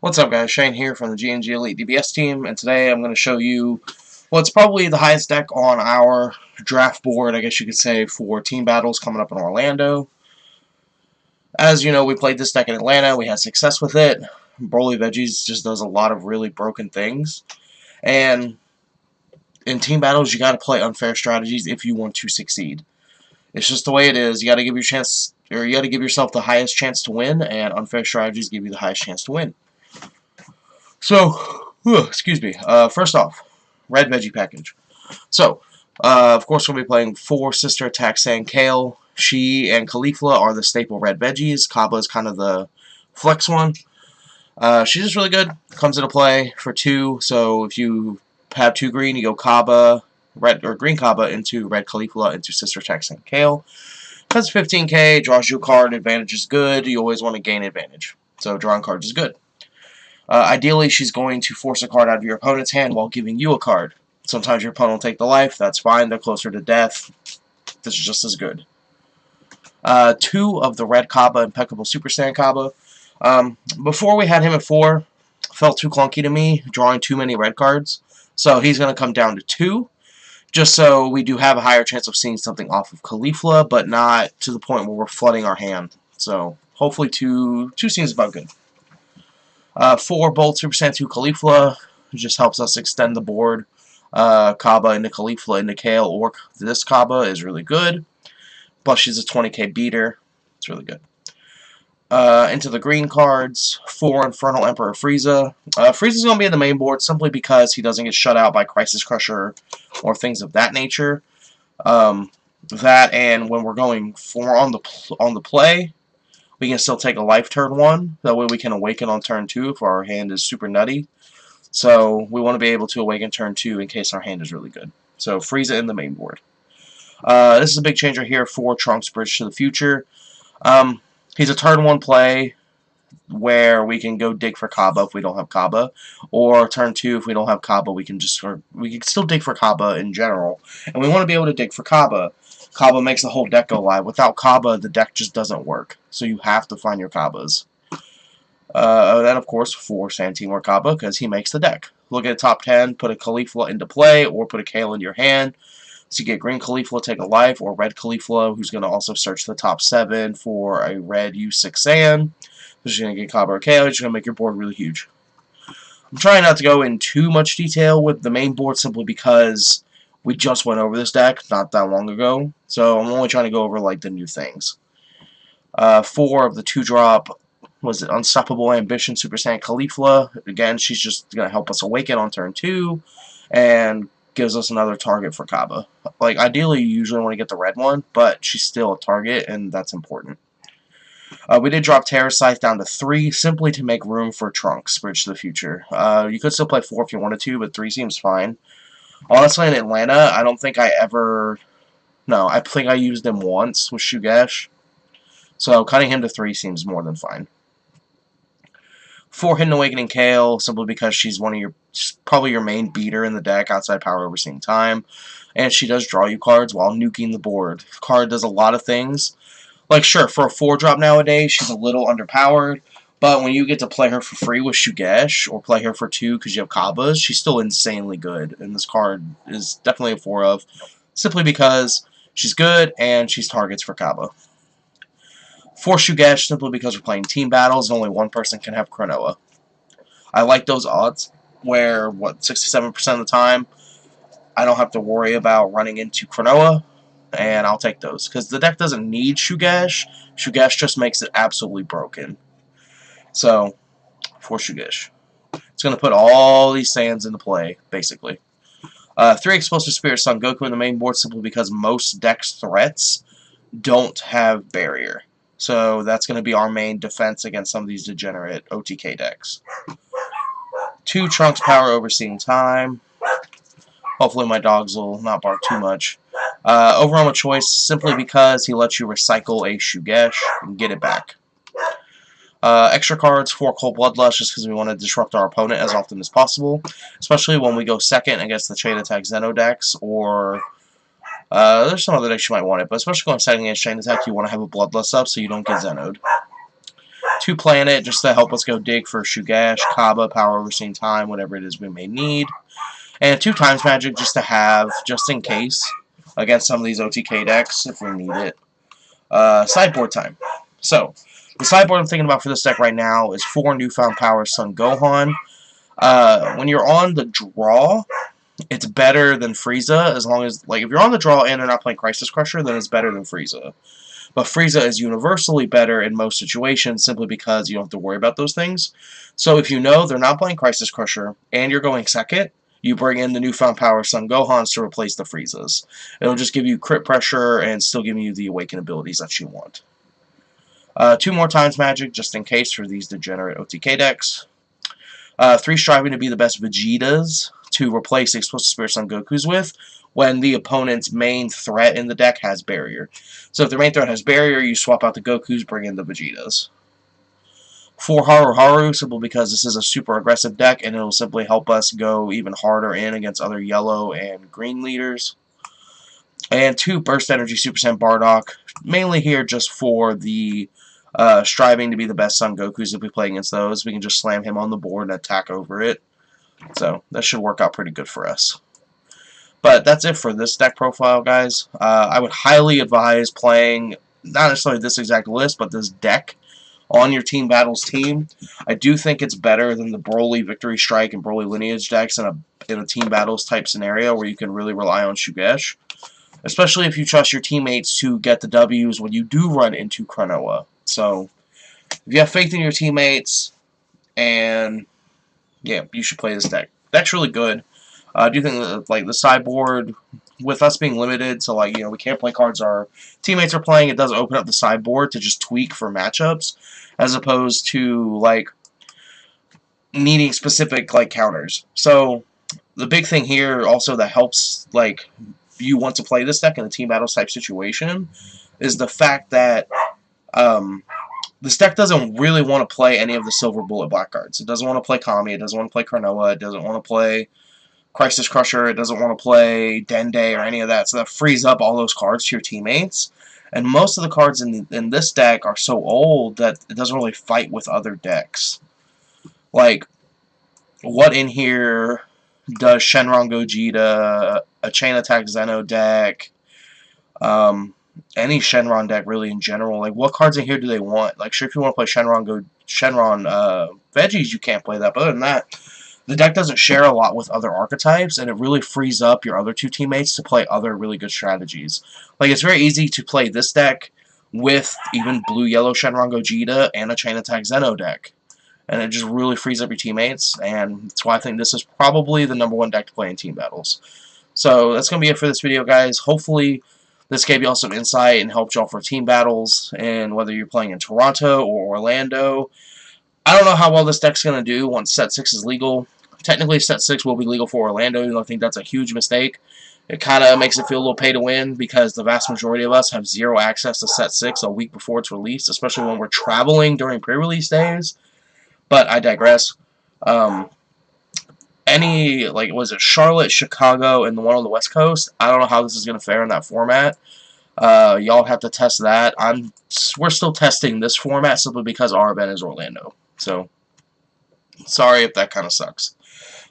What's up, guys? Shane here from the GnG Elite DBS team, and today I'm going to show you what's probably the highest deck on our draft board, I guess you could say, for team battles coming up in Orlando. As you know, we played this deck in Atlanta. We had success with it. Broly Veggies just does a lot of really broken things. And in team battles, you got to play unfair strategies if you want to succeed. It's just the way it is. You got to give yourself the highest chance to win, and unfair strategies give you the highest chance to win. So, excuse me. First off, red veggie package. So, of course, we'll be playing 4 Sister Attack Sand Kale. She and Caulifla are the staple red veggies. Kaba is kind of the flex one. She's just really good. Comes into play for 2. So if you have 2 green, you go Kaba, red or green Kaba into red Caulifla into Sister Attack Sand Kale. Because 15k, draws you a card. Advantage is good. You always want to gain advantage. So drawing cards is good. Ideally, she's going to force a card out of your opponent's hand while giving you a card. Sometimes your opponent will take the life. That's fine. They're closer to death. This is just as good. 2 of the red Kaba, Impeccable Super Saiyan Kaba. Before we had him at 4, felt too clunky to me, drawing too many red cards. So he's going to come down to 2, just so we do have a higher chance of seeing something off of Caulifla, but not to the point where we're flooding our hand. So hopefully 2 seems about good. 4 Bolt Super Saiyan 2 Caulifla just helps us extend the board. Kaba into Caulifla into Kale or this Kaba is really good. Plus she's a 20k beater. It's really good. Into the green cards, 4 Infernal Emperor Frieza. Frieza's going to be in the main board simply because he doesn't get shut out by Crisis Crusher or things of that nature. That and when we're going on the play, we can still take a life turn 1. That way we can awaken on turn 2 if our hand is super nutty. So we want to be able to awaken turn 2 in case our hand is really good. So Frieza in the main board. This is a big change right here for Trunks Bridge to the Future. He's a turn 1 play where we can go dig for Kaba if we don't have Kaba. Or turn 2 if we don't have Kaba, we can still dig for Kaba in general. And we want to be able to dig for Kaba. Kaba makes the whole deck go live. Without Kaba, the deck just doesn't work. So you have to find your Kabas. Then, of course, 4 Santimor Kaba, because he makes the deck. Look at top 10, put a Caulifla into play, or put a Kale in your hand. So you get green Caulifla, take a life, or red Caulifla, who's going to also search the top 7 for a red U6 Saiyan. So you're going to get Kaba or Kale, which is going to make your board really huge. I'm trying not to go in too much detail with the main board simply because we just went over this deck not that long ago, so I'm only trying to go over like the new things. 4 of the 2-drop, was it Unstoppable Ambition Super Saiyan Caulifla. Again, she's just going to help us awaken on turn 2, and gives us another target for Kaba. Like, ideally, you usually want to get the red one, but she's still a target, and that's important. We did drop Terror Scythe down to 3, simply to make room for Trunks Bridge to the Future. You could still play 4 if you wanted to, but 3 seems fine. Honestly, in Atlanta, I don't think I ever... No, I think I used him once with Shugesh. So cutting him to 3 seems more than fine. 4 Hidden Awakening Kale, simply because she's probably your main beater in the deck outside Power Overseeing Time. And she does draw you cards while nuking the board. The card does a lot of things. Like, sure, for a 4-drop nowadays, she's a little underpowered. But when you get to play her for free with Shugesh, or play her for 2 because you have Kabas, she's still insanely good. And this card is definitely a 4 of, simply because she's good and she's targets for Kaba. 4 Shugesh, simply because we're playing team battles and only one person can have Cronoa. I like those odds, where, 67% of the time, I don't have to worry about running into Cronoa, and I'll take those. Because the deck doesn't need Shugesh. Shugesh just makes it absolutely broken. So, 4 Shugesh. It's going to put all these Saiyans into play, basically. 3 Explosive Spirit Son Goku in the main board, simply because most deck's threats don't have barrier. So that's going to be our main defense against some of these degenerate OTK decks. 2 Trunks Power Overseeing Time. Hopefully my dogs will not bark too much. Overwhelm Choice, simply because he lets you recycle a Shugesh and get it back. Extra cards, 4 Cold Bloodlust, just because we want to disrupt our opponent as often as possible. Especially when we go second against the Chain Attack Zeno decks, or... there's some other decks you might want it, but especially going second against Chain Attack, you want to have a Bloodlust up so you don't get Zenoed. 2 planet just to help us go dig for Shugesh, Kaba, Power Overseen Time, whatever it is we may need. And 2 times magic just to have, just in case, against some of these OTK decks if we need it. Sideboard time. So, the sideboard I'm thinking about for this deck right now is 4 Newfound Power Son Gohan. When you're on the draw, it's better than Frieza, as long as, like, if you're on the draw and they're not playing Crisis Crusher, then it's better than Frieza. But Frieza is universally better in most situations simply because you don't have to worry about those things. So if you know they're not playing Crisis Crusher and you're going second, you bring in the Newfound Power Son Gohans to replace the Friezas. It'll just give you crit pressure and still give you the Awaken abilities that you want. 2 more times magic just in case for these degenerate OTK decks. 3 striving to be the best Vegetas to replace the Explosive Spirit Son Gokus with when the opponent's main threat in the deck has Barrier. So if their main threat has Barrier, you swap out the Gokus, bring in the Vegetas. 4 Haru Haru, simply because this is a super aggressive deck, and it'll simply help us go even harder in against other yellow and green leaders. And 2 Burst Energy Super Saiyan Bardock, mainly here just for the striving to be the best Son Gokus. If we play against those, we can just slam him on the board and attack over it. So that should work out pretty good for us. But that's it for this deck profile, guys. I would highly advise playing, not necessarily this exact list, but this deck on your Team Battles team. I do think it's better than the Broly Victory Strike and Broly Lineage decks in a Team Battles type scenario where you can really rely on Shugesh. Especially if you trust your teammates to get the Ws when you do run into Cronoa. So, if you have faith in your teammates, and yeah, you should play this deck. Deck's really good. I do think that, like, the sideboard, with us being limited to, like, you know, we can't play cards our teammates are playing, it does open up the sideboard to just tweak for matchups, as opposed to, like, needing specific, like, counters. So, the big thing here also that helps, like, you want to play this deck in a Team Battles type situation is the fact that this deck doesn't really want to play any of the Silver Bullet Black cards. It doesn't want to play Kami, it doesn't want to play Cronoa, it doesn't want to play Crisis Crusher, it doesn't want to play Dende or any of that, so that frees up all those cards to your teammates. And most of the cards in this deck are so old that it doesn't really fight with other decks. Like, what in here does Shenron Gogeta, a Chain Attack Zeno deck, any Shenron deck really in general? Like, what cards in here do they want? Like, sure, if you want to play Shenron Veggies, you can't play that, but other than that, the deck doesn't share a lot with other archetypes, and it really frees up your other 2 teammates to play other really good strategies. Like, it's very easy to play this deck with even blue-yellow Shenron Gogeta and a Chain Attack Zeno deck. And it just really frees up your teammates, and that's why I think this is probably the #1 deck to play in Team Battles. So, that's going to be it for this video, guys. Hopefully, this gave y'all some insight and helped y'all for Team Battles, and whether you're playing in Toronto or Orlando. I don't know how well this deck's going to do once Set 6 is legal. Technically, Set 6 will be legal for Orlando, even though I think that's a huge mistake. It kind of makes it feel a little pay to win because the vast majority of us have 0 access to Set 6 a week before it's released, especially when we're traveling during pre-release days. But I digress. Was it Charlotte, Chicago, and the one on the West Coast? I don't know how this is going to fare in that format. Y'all have to test that. We're still testing this format simply because our event is Orlando. So, sorry if that kind of sucks.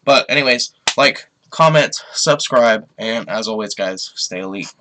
But anyways, like, comment, subscribe, and as always, guys, stay elite.